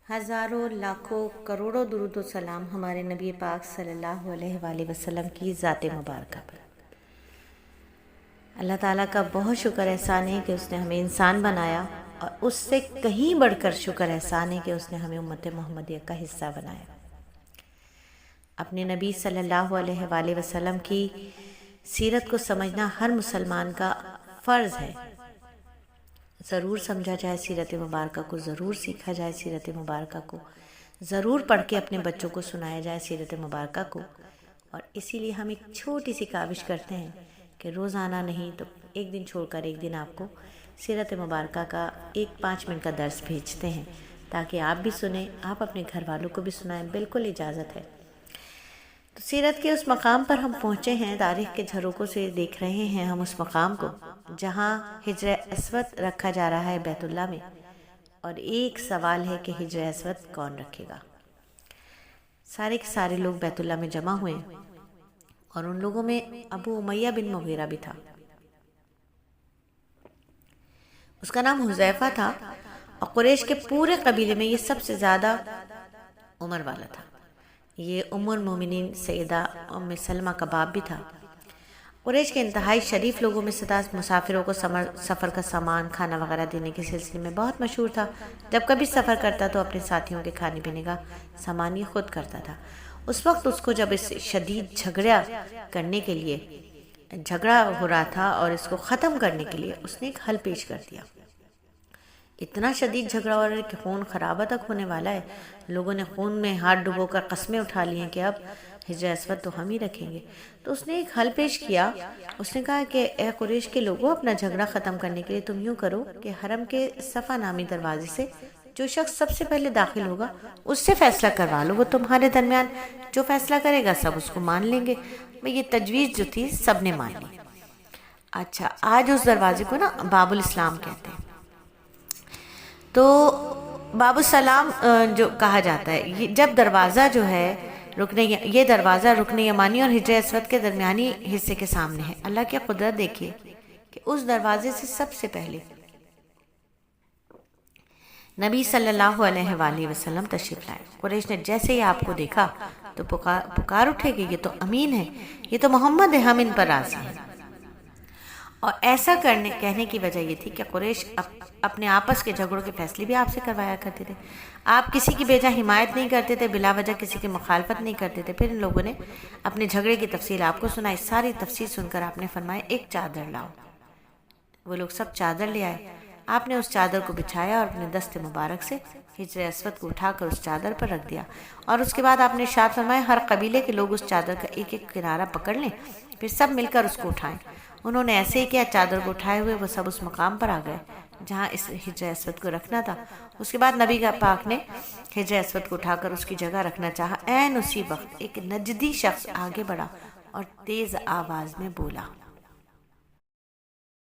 ہزاروں لاکھوں کروڑوں درود و سلام ہمارے نبی پاک صلی اللہ علیہ وآلہ وسلم کی ذات مبارکہ پر۔ اللہ تعالیٰ کا بہت شکر احسان ہے کہ اس نے ہمیں انسان بنایا، اور اس سے کہیں بڑھ کر شکر احسان ہے کہ اس نے ہمیں امت محمدیہ کا حصہ بنایا۔ اپنے نبی صلی اللہ علیہ وآلہ وسلم کی سیرت کو سمجھنا ہر مسلمان کا فرض ہے۔ ضرور سمجھا جائے سیرت مبارکہ کو، ضرور سیکھا جائے سیرت مبارکہ کو، ضرور پڑھ کے اپنے بچوں کو سنایا جائے سیرت مبارکہ کو۔ اور اسی لیے ہم ایک چھوٹی سی کاوش کرتے ہیں کہ روزانہ نہیں تو ایک دن چھوڑ کر ایک دن آپ کو سیرت مبارکہ کا 5 منٹ کا درس بھیجتے ہیں، تاکہ آپ بھی سنیں، آپ اپنے گھر والوں کو بھی سنائیں، بالکل اجازت ہے۔ تو سیرت کے اس مقام پر ہم پہنچے ہیں، تاریخ کے جھروکوں سے دیکھ رہے ہیں ہم اس مقام کو جہاں حجر اسود رکھا جا رہا ہے بیت اللہ میں، اور ایک سوال ہے کہ حجر اسود کون رکھے گا؟ سارے کے سارے لوگ بیت اللہ میں جمع ہوئے، اور ان لوگوں میں ابو امیہ بن مغیرہ بھی تھا۔ اس کا نام حذیفہ تھا، اور قریش کے پورے قبیلے میں یہ سب سے زیادہ عمر والا تھا۔ یہ ام المومنین سیدہ ام سلمہ کا باپ بھی تھا۔ قریش کے انتہائی شریف لوگوں میں سے مسافروں کو سفر کا سامان کھانا وغیرہ دینے کے سلسلے میں بہت مشہور تھا۔ جب کبھی سفر کرتا تو اپنے ساتھیوں کے کھانے پینے کا سامان یہ خود کرتا تھا۔ اس وقت اس کو جب اس شدید جھگڑا کرنے کے لیے جھگڑا ہو رہا تھا اور اس کو ختم کرنے کے لیے اس نے ایک حل پیش کر دیا۔ اتنا شدید جھگڑا ہو رہا ہے کہ خون خرابہ تک ہونے والا ہے، لوگوں نے خون میں ہاتھ ڈبو کر قسمیں اٹھا لی ہیں کہ اب حجر اسود تو ہم ہی رکھیں گے۔ تو اس نے ایک حل پیش کیا، اس نے کہا کہ اے قریش کے لوگوں، اپنا جھگڑا ختم کرنے کے لیے تم یوں کرو کہ حرم کے صفا نامی دروازے سے جو شخص سب سے پہلے داخل ہوگا اس سے فیصلہ کروا لو، وہ تمہارے درمیان جو فیصلہ کرے گا سب اس کو مان لیں گے۔ یہ تجویز جو تھی سب نے مان لی۔ اچھا، آج اس دروازے کو نا باب الاسلام کہتے ہیں۔ تو باب السلام جو کہا جاتا ہے، جب دروازہ جو ہے یہ دروازہ رکن یمانی اور حجر اسود کے درمیانی حصے کے سامنے ہے۔ اللہ کی قدرت دیکھیے کہ اس دروازے سے سب سے پہلے نبی صلی اللہ علیہ وآلہ وسلم تشریف لائے۔ قریش نے جیسے ہی آپ کو دیکھا تو پکار اٹھے کہ یہ تو امین ہے، یہ تو محمد ہے، ہم ان پر راضی ہیں۔ اور ایسا کہنے کی وجہ یہ تھی کہ قریش اپنے آپس کے جھگڑوں کے فیصلے بھی آپ سے کروایا کرتے تھے۔ آپ کسی کی بے جا حمایت نہیں کرتے تھے، بلا وجہ کسی کی مخالفت نہیں کرتے تھے۔ پھر ان لوگوں نے اپنے جھگڑے کی تفصیل آپ کو سنائی، ساری تفصیل سن کر آپ نے فرمایا ایک چادر لاؤ۔ وہ لوگ سب چادر لے آئے، آپ نے اس چادر کو بچھایا اور اپنے دست مبارک سے حجر اسود کو اٹھا کر اس چادر پر رکھ دیا، اور اس کے بعد آپ نے ارشاد فرمایا ہر قبیلے کے لوگ اس چادر کا ایک ایک کنارہ پکڑ لیں، پھر سب مل کر اس کو اٹھائیں۔ انہوں نے ایسے ہی کیا، چادر کو اٹھائے ہوئے وہ سب اس مقام پر آ گئے جہاں اس حجر اسود کو رکھنا تھا۔ اس کے بعد نبی پاک نے حجر اسود کو اٹھا کر اس کی جگہ رکھنا چاہا۔ عین اسی وقت ایک نجدی شخص آگے بڑھا اور تیز آواز میں بولا،